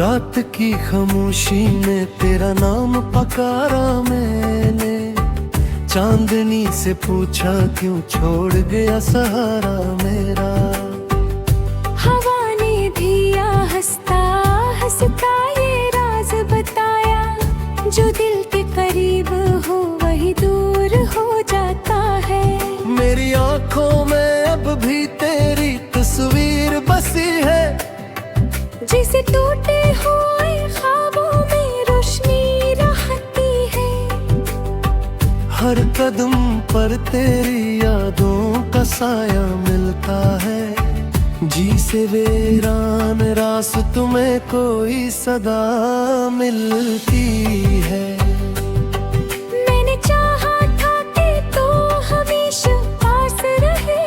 रात की खामोशी में तेरा नाम पकारा मैंने, चांदनी से पूछा क्यों छोड़ गया सहारा मेरा। हवा ने भी हंसता हंसता ये राज बताया, जो दिल के करीब हो वही दूर हो जाता है। मेरी आंखों में अब भी तेरी तस्वीर बसी है, जिसे टूटे हुए ख्वाबों में रोशनी रहती है। हर कदम पर तेरी यादों का साया मिलता है, जी से वीरान रास्तों में कोई सदा मिलती है। मैंने चाहा था कि तू हमेशा पास रहे,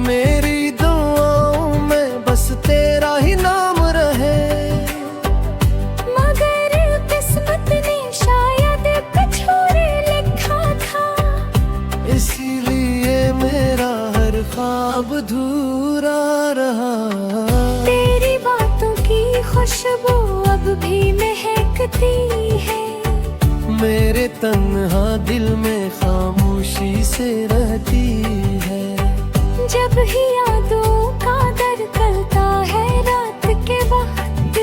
मेरी दुआओं में बस तेरा ही नाम रहे। मगर किस्मत ने शायद कुछ और लिखा था, इसीलिए मेरा हर ख्वाब अधूरा रहा। तेरी बातों की खुशबू अब भी महकती है, मेरे तन्हा दिल में खामोशी से रहती है। जब ही यादों का दर गलता है रात के वक्त,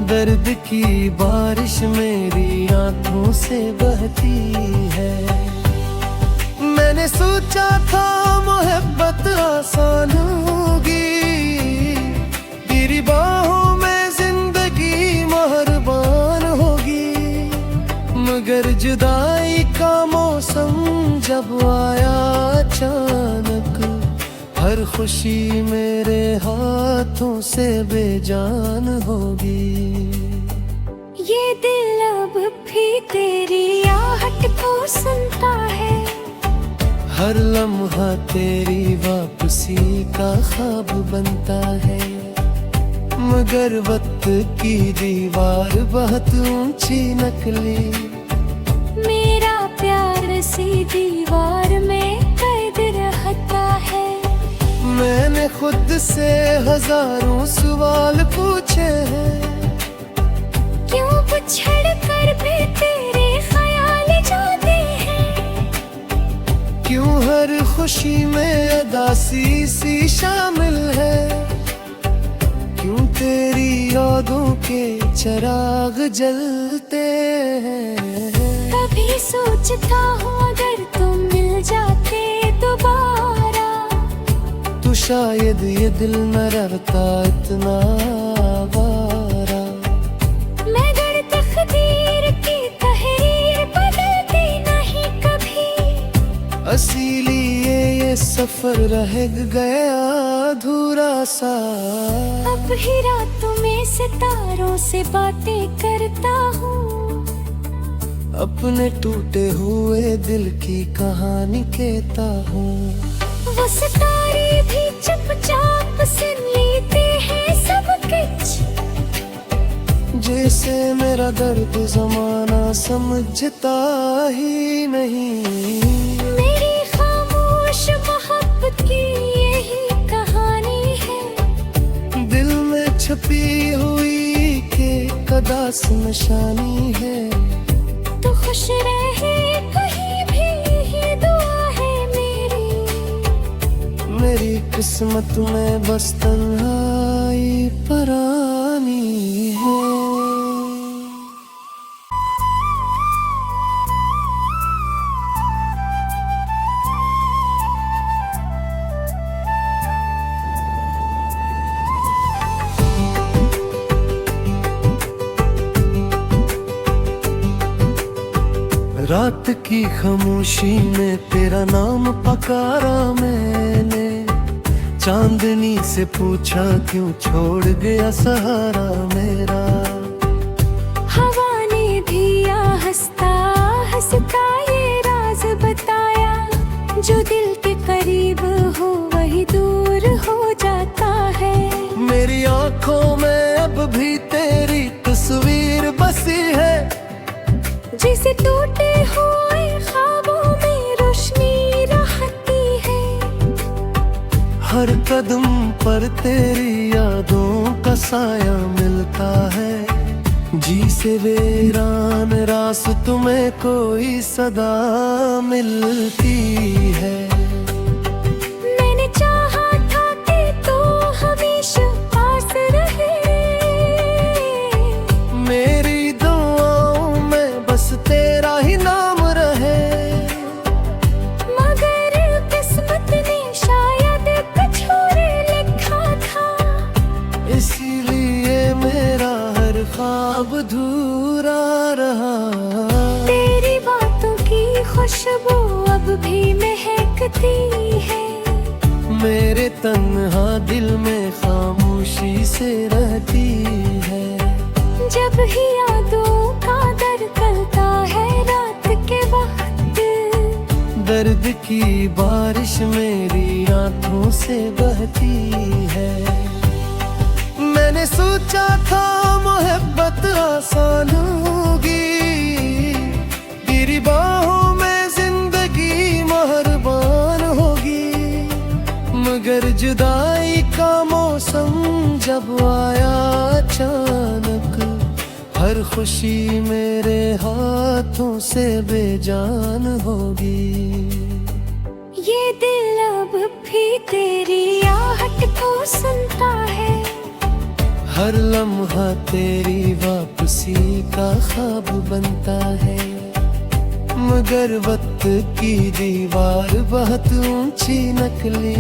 दर्द की बारिश मेरी आंखों से बहती है। मैंने सोचा था मोहब्बत आसान होगी, तेरी बाहों में जिंदगी मेहरबान होगी। मगर जुदाई का मौसम जब आया अचानक, हर खुशी मेरे हाथों से बेजान होगी। ये दिल अब भी तेरी आहट को सुनता है, हर लम्हा तेरी वापसी का ख्वाब बनता है। मगर वक्त की दीवार बहुत ऊंची निकली, मेरा प्यार सी दीवार में कैद रहता है। मैंने खुद से हजारों सवाल पूछे हैं, क्यों बिछड़ कर भी तेरे ख्याल जाते हैं। क्यों हर खुशी में उदासी सी शामिल है। क्यों तेरी यादों के चिराग जलते हैं। कभी सोचता हूँ अगर तुम मिल जाते दोबारा, तो शायद ये दिल न रहता इतना आवारा। मगर तकदीर की तहरीर बदलती नहीं कभी, इसीलिए ये सफर रह गया अधूरा सा। अब ही रातों में सितारों से बातें करता हूँ, अपने टूटे हुए दिल की कहानी कहता हूँ। वो सितारे भी चुपचाप सुन लेते हैं सब कुछ, जैसे मेरा दर्द जमाना समझता ही नहीं। मेरी खामोश मोहब्बत की यही कहानी है, दिल में छपी हुई के कदास निशानी है। तो खुश रहे कहीं भी ये दुआ है मेरी किस्मत में बस तन्हाई परानी है। रात की खामोशी में तेरा नाम पकारा मैंने, चांदनी से पूछा क्यों छोड़ गया सहारा मेरा। हवा ने भी हंसता हंसता ये राज बताया, जो दिल के करीब हो वही दूर हो जाता है। मेरी आंखों में अब भी तेरी तस्वीर बसी है, जिसे टूटे हुए ख्वाबों में रोशनी रहती है। हर कदम पर तेरी यादों का साया मिलता है। जी से वीरान रास्तों में कोई सदा मिलती है। मैंने चाहा था कि तू हमेशा पास रहे, मेरी दुआओं में बस तेरा ही नाम रहे। मगर किस्मत ने शायद कुछ और लिखा था, इसीलिए मेरा हर ख्वाब अधूरा रहा। तेरी बातों की खुशबू अब भी महकती है, मेरे तन्हा दिल में खामोशी से रहती है। जब ही यादों का दर करता है रात के वक्त, दर्द की बारिश मेरी आंखों से बहती है। मैंने सोचा था मोहब्बत आसान होगी, तेरी बाहों में जिंदगी मेहरबान होगी। मगर जुदाई का मौसम जब आया अचानक, हर खुशी मेरे हाथों से बेजान होगी। ये दिल अब भी तेरी आहट को सुनता है, हर लम्हा तेरी वापसी का ख्वाब बनता है। मगर वक्त की दीवार बहुत ऊंची निकली,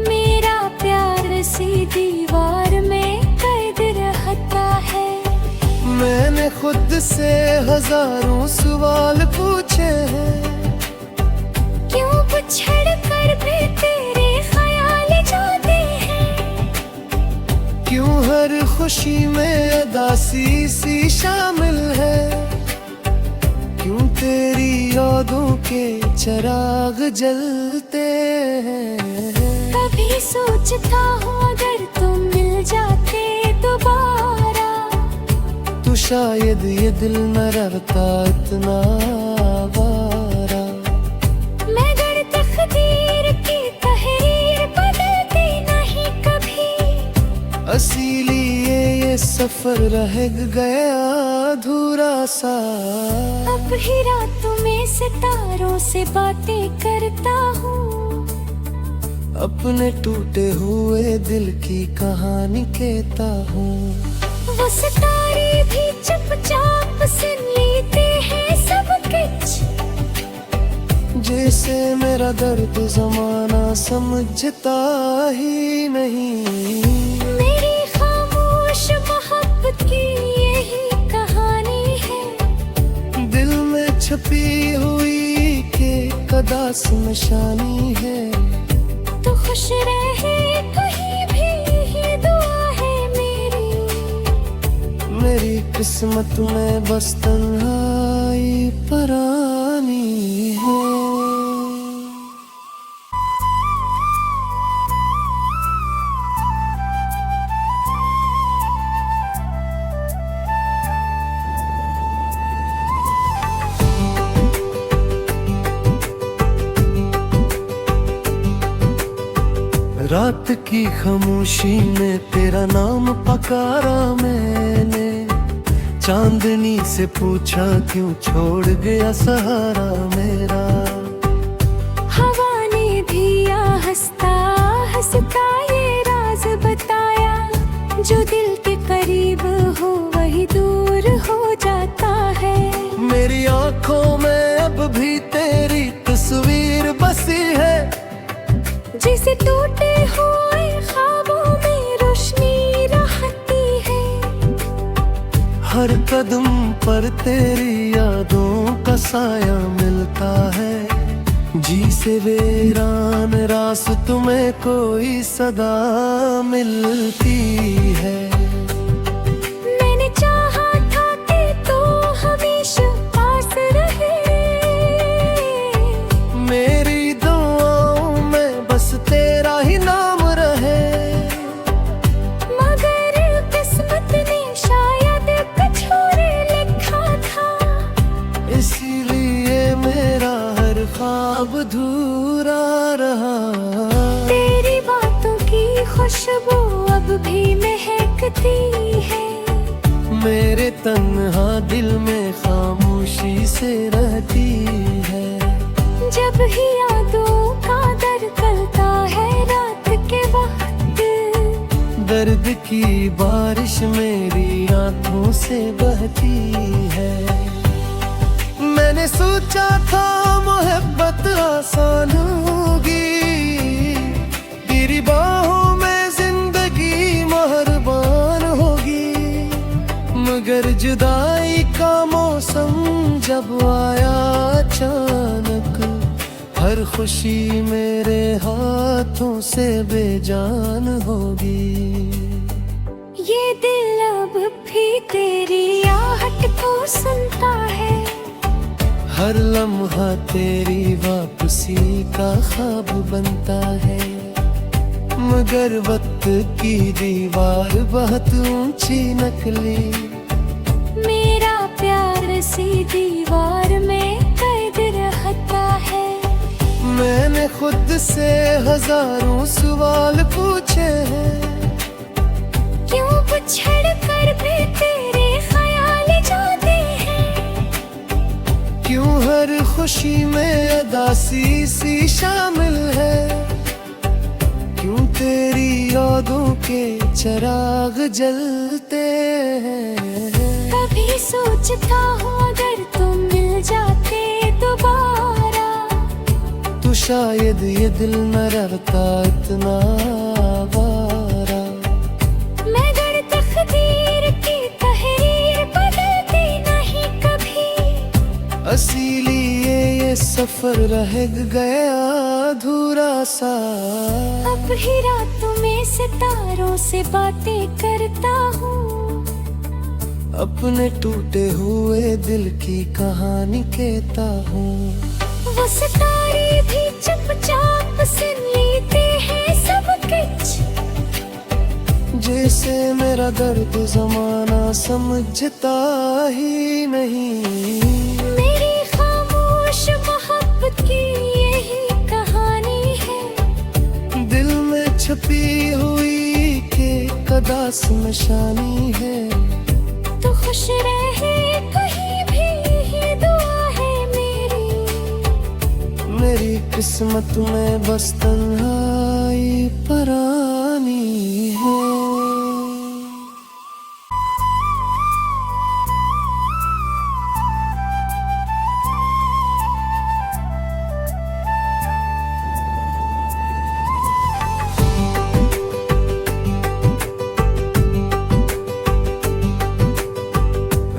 मेरा प्यार सी दीवार में कैद रहता है। मैंने खुद से हजारों सवाल पूछे हैं, क्यों बिछड़ कर भी तेरे ख्याल जाते हैं, क्यों हर खुशी में अदासी सी शामिल है। क्यों तेरी यादों के चिराग जलते हैं। कभी सोचता हूँ अगर तुम मिल जाते दोबारा, तो शायद ये दिल न रहता इतना आवारा। मगर तकदीर की तहरीर बदलती नहीं कभी, इसीलिए ये सफर रह गया अधूरा सा। अब ही रातों में सितारों से बातें करता हूँ, अपने टूटे हुए दिल की कहानी कहता हूँ। वो सितारे भी चुपचाप सुन लेते हैं सब कुछ, जैसे मेरा दर्द जमाना समझता ही नहीं। मेरी खामोश मोहब्बत की यही कहानी है, दिल में छुपी हुई के कदास निशानी है। तो खुश रहे कहीं भी ये दुआ है मेरी किस्मत में बस तन्हाई परानी है। रात की खामोशी में तेरा नाम पकारा मैंने, चांदनी से पूछा क्यों छोड़ गया सहारा मेरा। हवा ने भी हंसता हंसता ये राज बताया, जो दिल के करीब हो वही दूर हो जाता है। मेरी आंखों में अब भी तेरी तस्वीर बसी है, जिसे टूटे हुए ख्वाबों में रोशनी रहती है। हर कदम पर तेरी यादों का साया मिलता है। जी से वीरान रास्तों में कोई सदा मिलती है। मैंने चाहा था कि तू हमेशा पास रहे, मेरी दुआओं में बस तेरा ही नाम रहे। मगर किस्मत ने शायद कुछ और लिखा था, इसीलिए मेरा हर ख्वाब अधूरा रहा। तेरी बातों की खुशबू अब भी मैं लगती है। मेरे तन्हा दिल में खामोशी से रहती है। जब ही यादों का दर गलता है रात के वक्त, दर्द की बारिश मेरी आंखों से बहती है। मैंने सोचा था मोहब्बत आसान होगी, तेरी बाहों में जिंदगी मेहरबान होगी। मगर जुदाई का मौसम जब आया अचानक, हर खुशी मेरे हाथों से बेजान होगी। ये दिल अब भी तेरी आहट को सुनता है। हर लम्हा तेरी वापसी का ख्वाब बनता है। मगर वक्त की दीवार बहुत ऊंची निकली, मेरा प्यार सी दीवार में कैद रहता है। मैंने खुद से हजारों सवाल पूछे हैं, क्यों बिछड़ कर भी तेरे ख्याल जाते हैं। क्यों हर खुशी में अदासी सी शामिल है। क्यों तेरी यादों के चिराग जलते हैं। कभी सोचता हूँ अगर तुम मिल जाते दोबारा, तो शायद ये दिल न रहता इतना आवारा। मगर तकदीर की तहरीर बदलती नहीं कभी, इसीलिए ये सफर रह गया अधूरा सा। अब ही रातों में सितारों से बातें करता हूँ, अपने टूटे हुए दिल की कहानी कहता हूँ। वो सितारे भी चुपचाप सुन लेते हैं सब कुछ, जैसे मेरा दर्द जमाना समझता ही नहीं। मेरी खामोश मोहब्बत की यही कहानी है। दिल में छुपी हुई के कदास निशानी है। तो खुश रहे कहीं भी, ये दुआ है मेरी। मेरी किस्मत में बस तन्हाई परानी है।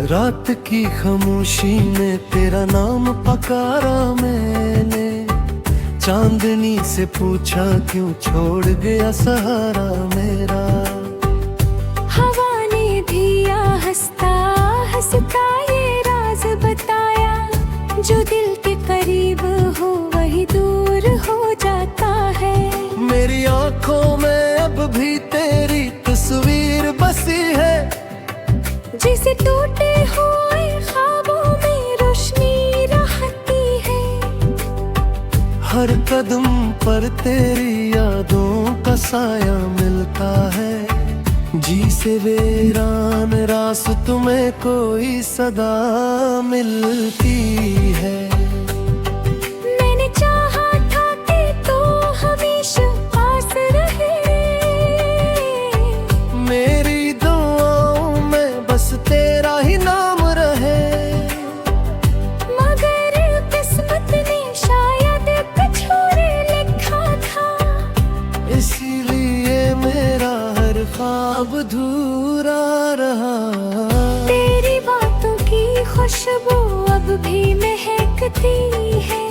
रात की खामोशी में तेरा नाम पकारा मैंने। चांदनी से पूछा क्यों छोड़ गया सहारा मेरा। हवा ने भी हंसता हंसता ये राज बताया, जो दिल के करीब हो वही दूर हो जाता है। मेरी आंखों में अब भी तेरी तस्वीर बसी है, जिसे टूटे हुए ख्वाबों में रोशनी रहती है। हर कदम पर तेरी यादों का साया मिलता है। जी से वीरान रास्तों में कोई सदा मिलती है। मैंने चाहा था कि तू हमेशा पास रहे, मेरी दुआओं में बस तेरा ही नाम रहे। मगर किस्मत ने शायद कुछ और लिखा था, इसीलिए मेरा हर ख्वाब अधूरा रहा। तेरी बातों की खुशबू अब भी महकती है।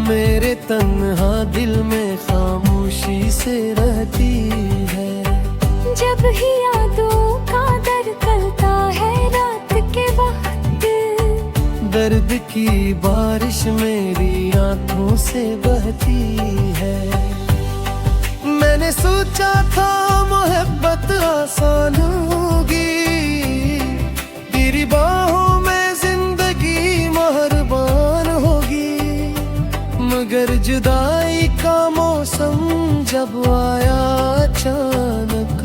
मेरे तन्हा दिल में खामोशी से रहती है। जब ही यादों का दर गलता है रात के वक्त, दर्द की बारिश मेरी आंखों से बहती है। मैंने सोचा था मोहब्बत आसान होगी, तेरी बाहों में जिंदगी मेहरबान होगी। मगर जुदाई का मौसम जब आया अचानक,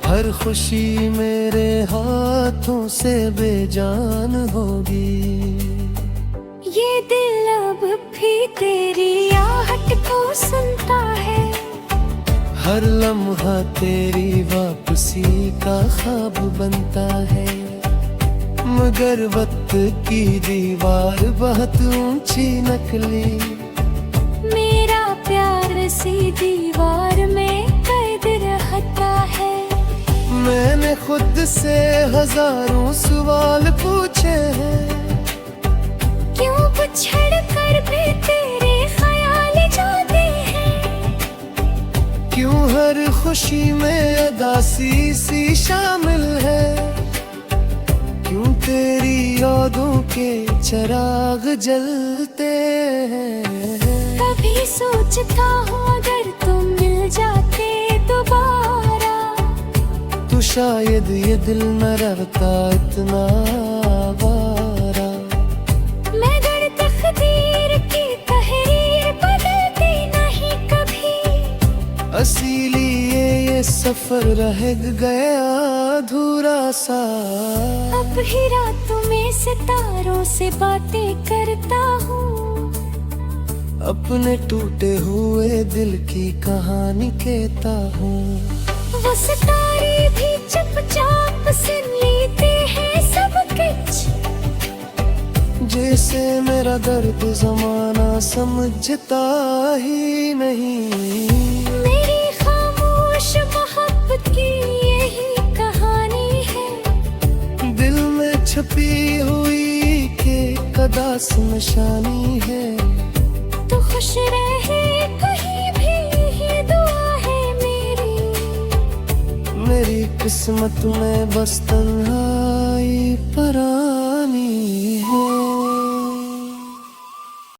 हर हर खुशी मेरे हाथों से बेजान होगी। ये दिल अब भी तेरी आहट को सुनता है, हर लम्हा तेरी वापसी का ख्वाब बनता है। मगर वक्त की दीवार बहुत ऊंची नकली, मेरा प्यार सी दीवार में कैद रहता है। मैंने खुद से हजारों सवाल पूछे हैं, क्यों बिछड़ कर भी तेरे ख्याल जाते हैं। क्यों हर खुशी में अदासी सी शामिल है। क्यों तेरी यादों के चिराग जलते हैं। कभी सोचता हूँ अगर तुम मिल जाते दोबारा, तो शायद ये दिल न रहता इतना आवारा। मगर तकदीर की तहरीर बदलती नहीं कभी, इसीलिए ये सफर रह गया अधूरा सा। अब ही रातों में सितारों से बातें करता हूँ, अपने टूटे हुए दिल की कहानी कहता हूँ। वो सितारे भी चुपचाप सुन लेते हैं सब कुछ, जैसे मेरा दर्द जमाना समझता ही नहीं। मेरी खामोश मोहब्बत की यही कहानी है, दिल में छपी हुई के कदास निशानी है। तो खुश रहे कहीं भी ये दुआ है मेरी। मेरी किस्मत में बस तन्हाई परानी